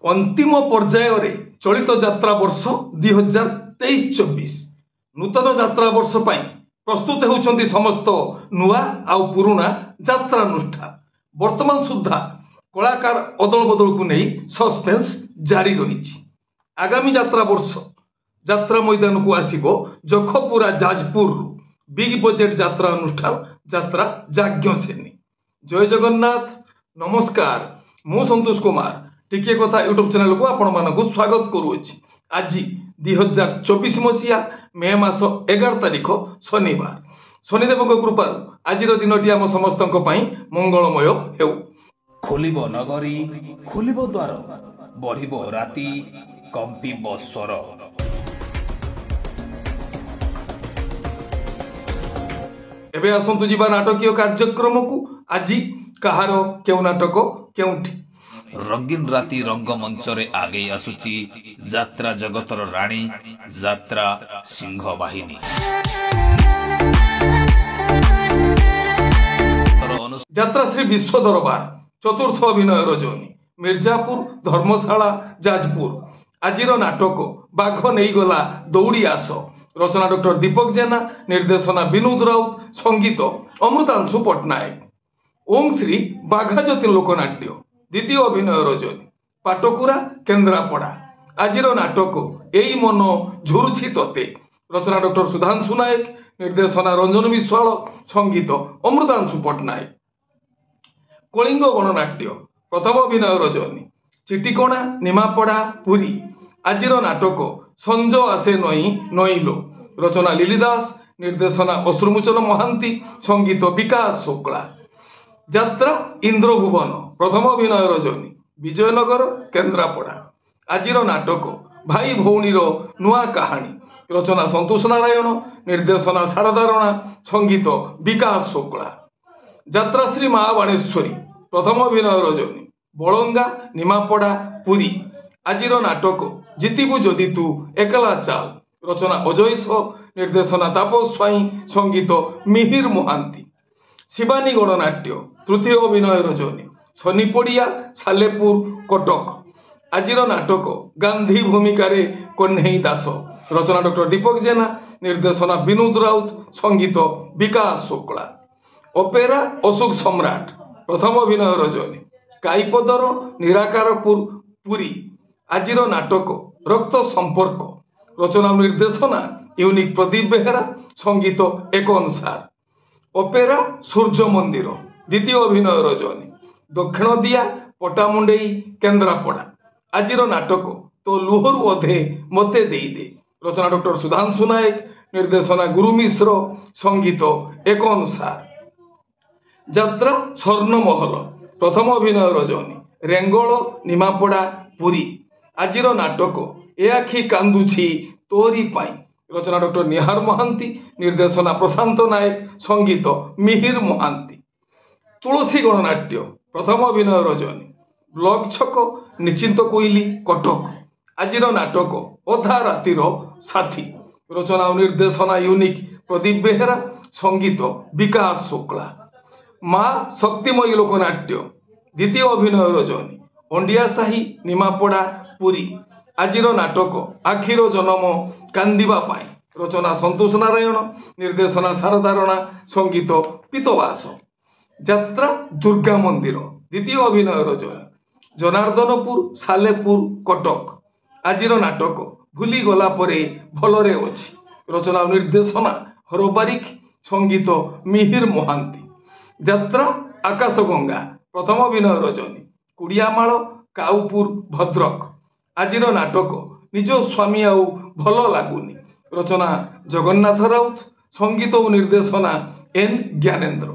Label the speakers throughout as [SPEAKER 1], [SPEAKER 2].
[SPEAKER 1] अंतिम पर्यायर चलित यात्रा वर्ष 2023-24 नूतन यात्रा वर्ष पर प्रस्तुत होती समस्त नुआ आउ पुराना यात्रानुष्ठान वर्तमान सुधा कलाकार अदल बदल को नहीं सस्पेंस जारी रही। आगामी यात्रा वर्ष यात्रा मैदान को आसिबो जखपुरा जाजपुर बिग बजेट यात्रा अनुष्ठान यात्रा याज्ञसेनी। जय जगन्नाथ नमस्कार मु संतोष कुमार टिके कथा यूट्यूब चैनल को आपण मानक स्वागत करुछि। आज 2024 मसीहा मे मास 11 तारिख शनिवार शनिदेव कृपा आज दिनटी आम समस्त मंगलमय हेउ।
[SPEAKER 2] खोलिब नगरी खोलिब द्वार बढ़िब राति कंपिब स्वर।
[SPEAKER 1] एबे आसंतु जीवा नाटकीय कार्यक्रम को आज कहार केउ नाटक केउठी
[SPEAKER 2] रंगीन राति रंगमंच रे आगे आसुची यात्रा जगतर राणी यात्रा सिंह बाहिनी।
[SPEAKER 1] यात्रा श्री विश्व दरबार चतुर्थ अभिनय रजनी मिर्जापुर धर्मशाला जाजपुर। आजिर नाटक बाघ नहीं गला दौड़ी आस रचना डॉक्टर दीपक जेना निर्देशना विनोद राउत संगीत अमृतांशु पट्टनायक। ओम श्री बाघाज्योति लोकनाट्य द्वितीय अभिनय रजनी पाटकुरा केन्द्रापड़ा। आजिर नाटक एई मन झुरुछि तोते रचना डॉक्टर सुधांशु नायक निर्देशना रंजन विश्वाल संगीत अमृतांशु पट्टनायक। कलिंग गणनाट्य प्रथम अभिनय रजनी चिटिकणा निमापड़ा पुरी। आजिर नाटक संज आसे नई नईलो रचना लिली दास निर्देशना अश्रुमोचन महांती संगीत विकास शुक्ला। यात्रा इंद्रभुवन प्रथम अभिनय रजनी विजयनगर केन्द्रापड़ा। आजिर नाटक भाई भौणीर नुआ कहानी रचना संतोष नारायण निर्देशना शारदा राणा संगीत विकास शुक्ला। यात्रा श्री महाबाणेश्वरी प्रथम अभिनय रजनी बलंगा निमापड़ा पुरी। आजिर नाटक जितिबु जदि तू एकला चाल रचना अजय निर्देशना तापस स्वाई संगीत मिहिर महांती। शिवानी गणनाट्य तृतीय अभिनय रजनी शनिपड़िया सालेपुर कटक। आजिर नाटक गांधी भूमिका कन्हई दास रचना डॉक्टर दीपक जेना निर्देशना विनोद राउत संगीत विकास शुक्ला। ओपेरा अशोक सम्राट प्रथम अभिनय रजनी काईपदर निराकारपुर पुरी। आजिर नाटक रक्त संपर्क रचना निर्देशना यूनिक प्रदीप बेहेरा संगीत एक अनुसार। ओपेरा सूर्य मंदिर द्वितीय अभिनय रजनी दक्षिण दिया पटामुंडेई केन्द्रापड़ा। आजिर नाटक तो लुहरु अधे मते देई दे रचना डॉक्टर सुधांशु नायक निर्देशना गुरु मिश्र संगीत एक अनुसार। यात्रा स्वर्णमहल प्रथम अभिनय रजनी रेंगल निमापड़ा पुरी। आजिर नाटक ए आखि कांदुछि तोरी पाई रचना डॉक्टर निहार महांती निर्देशना प्रशांत नायक संगीत मिहिर महांती। तुलसी गणनाट्य प्रथम अभिनय रजनी ब्लॉक छक निश्चिंत कोइली कटक। आजिर नाटक अधा रातिर साथी रचना निर्देशना यूनिक प्रदीप बेहेरा संगीत विकास शुक्ला। माँ शक्तिमयी लोकनाट्य द्वितीय अभिनय रजनी अंडिया साही निमापड़ा पुरी। आजिर नाटक आखिर जन्म कांदिबा पाई रचना संतोष नारायण निर्देशना शारदा राणा संगीत पीतवास। यात्रा दुर्गा मंदिर द्वितीय अभिनय रजनी जनार्दनपुर सालेपुर कटक। आजिर नाटक भूली गला परे भलरे अछि रचना निर्देशना हरबारिक संगीत मिहिर महांती। यात्रा आकाशगंगा प्रथम अभिनय रजनी कुड़ियामाल काउपुर भद्रक। आजिर नाटक निज स्वामी आउ भल लागुनी रचना जगन्नाथ राउत संगीत और निर्देशना एन ज्ञानेन्द्र।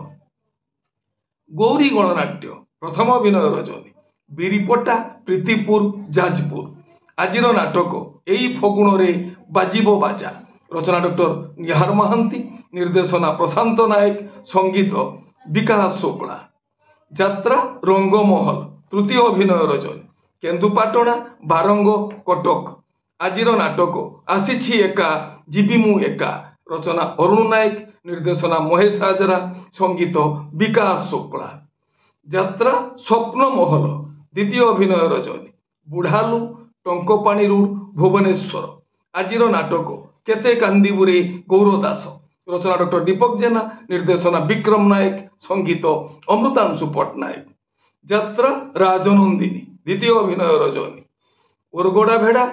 [SPEAKER 1] गौरी गणनाट्य प्रथम अभिनय रजनी बिरीपटा प्रीतिपुर जाजपुर। आजिर नाटक एई फगुण रे बाजिबो बाजा रचना डॉक्टर निहार महांती निर्देशना प्रशांत नायक संगीत विकास शुक्ला। यात्रा रंगमहल तृतीय अभिनय रजनी केन्दुपाटଣା बारंग कटक। आजिर नाटक आसीछि एका जीवी मु एका रचना अरुण नायक निर्देशना महेश हाजरा संगीत विकास शुक्ला। यात्रा स्वप्न महल द्वितीय अभिनय रजनी ବୁଢ଼ାଲୁ ଟଙ୍କପାଣି ରୋଡ ଭୁବନେଶ୍ୱର। ଆଜିର ନାଟକ କେତେ କାନ୍ଦିବୁରେ ଗୌର ଦାସ, ରଚନା ଡକ୍ଟର ଦୀପକ ଜେନା, ନିର୍ଦ୍ଦେଶନା ବିକ୍ରମ ନାୟକ, ସଙ୍ଗୀତ ଅମୃତାଂଶୁ ପଟ୍ଟନାୟକ। ଯାତ୍ରା ରାଜନନ୍ଦିନୀ, ଦ୍ୱିତୀୟ ଅଭିନୟ ରଜନୀ। ଓରଗୋଡା ଭେଡ଼ା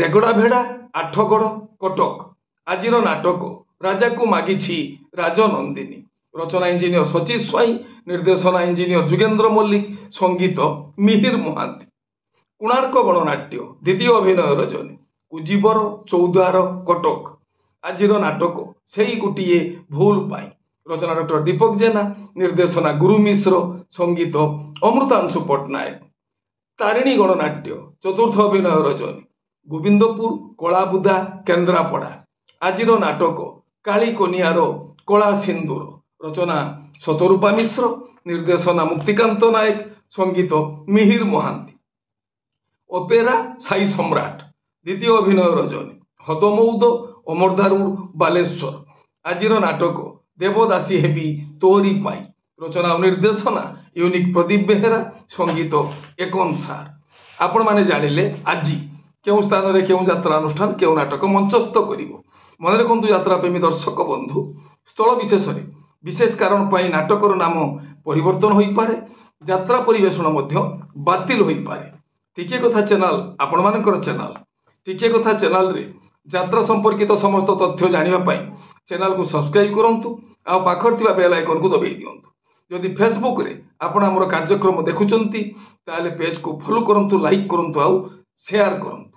[SPEAKER 1] ରେଗଡା ଭେଡ଼ା ଆଠଗଡ଼ କଟକ। ଆଜିର ନାଟକ ରାଜାକୁ ମାଗିଛି ରାଜନନ୍ଦିନୀ, ରଚନା ଇଞ୍ଜିନିୟର ସଚିଶ ସ୍ୱାଇଁ, ନିର୍ଦ୍ଦେଶନା ଇଞ୍ଜିନିୟର ଯୁଗେନ୍ଦ୍ର ମଲ୍ଲିକ, ସଙ୍ଗୀତ ମିହିର ମହାନ୍ତି। କୋଣାର୍କ ଗଣନାଟ୍ୟ, ଦ୍ୱିତୀୟ ଅଭିନୟ ରଜନୀ। କୁଜିବର ଚୌଦ୍ୱାର କଟକ। ଆଜିର ନାଟକ ସେଇ ଗୋଟିଏ ଭୁଲ ପାଇଁ, ରଚନା ଡକ୍ଟର ଦୀପକ ଜେନା, ନିର୍ଦ୍ଦେଶନା ଗୁରୁ ମିଶ୍ର, ସଙ୍ଗୀତ ଅମୃତାଂଶୁ ପଟ୍ଟନାୟକ। ତାରିଣୀ ଗଣନାଟ୍ୟ, ଚତୁର୍ଥ ଅଭିନୟ ରଜନୀ। ଗୋବିନ୍ଦପୁର କଳାବୁଦା କେନ୍ଦ୍ରାପଡ଼ା। ଆଜିର ନାଟକ କାଳୀ କନିଆର କଳା ସିନ୍ଦୁର, ରଚନା ଶତରୂପା ମିଶ୍ର, ନିର୍ଦ୍ଦେଶନା ମୁକ୍ତିକାନ୍ତ ନାୟକ, ସଙ୍ଗୀତ ମିହିର ମହାନ୍ତି। ଅପେରା ସାଇ ସମ୍ରାଟ, ଦ୍ୱିତୀୟ ଅଭିନୟ ରଜନୀ। ହଦମଉଦ ଅମରଦା ରୋଡ ବାଲେଶ୍ୱର। ଆଜିର ନାଟକ ଦେବଦାସୀ ହେବି ତୋରି ପାଇଁ, ରଚନା ଓ ନିର୍ଦ୍ଦେଶନା ୟୁନିକ୍ ପ୍ରଦୀପ ବେହେରା, ସଙ୍ଗୀତ ଏକନ ସାର। ଆପଣମାନେ ଜାଣିଲେ ଆଜି କେଉଁ ସ୍ଥାନରେ କେଉଁ ଯାତ୍ରା ଅନୁଷ୍ଠାନ କେଉଁ ନାଟକ ମଞ୍ଚସ୍ଥ କରିବ। ମନେ ରଖନ୍ତୁ ଯାତ୍ରାପ୍ରେମୀ ଦର୍ଶକ ବନ୍ଧୁ, ସ୍ଥଳ ବିଶେଷରେ ବିଶେଷ କାରଣ ପାଇଁ ନାଟକର ନାମ ପରିବର୍ତ୍ତନ ହୋଇପାରେ, ଯାତ୍ରା ପରିବେଷଣ ମଧ୍ୟ ବାତିଲ ହୋଇପାରେ। ଟିକିଏ କଥା ଚ୍ୟାନେଲ ଆପଣମାନଙ୍କର ଚ୍ୟାନେଲ। ଟିକିଏ କଥା ଚ୍ୟାନେଲରେ ଯାତ୍ରା ସମ୍ପର୍କିତ ସମସ୍ତ ତଥ୍ୟ ଜାଣିବା ପାଇଁ ଚ୍ୟାନେଲକୁ ସବସ୍କ୍ରାଇବ କରନ୍ତୁ, ଆଉ ପାଖରେ ଥିବା ବେଲ୍ ଆଇକନକୁ ଦବାଇ ଦିଅନ୍ତୁ। ଯଦି ଫେସବୁକରେ ଆପଣ ଆମର କାର୍ଯ୍ୟକ୍ରମ ଦେଖୁଛନ୍ତି ତାହେଲେ ପେଜକୁ ଫଲୋ କରନ୍ତୁ, ଲାଇକ୍ କରନ୍ତୁ ଆଉ ସେୟାର କରନ୍ତୁ।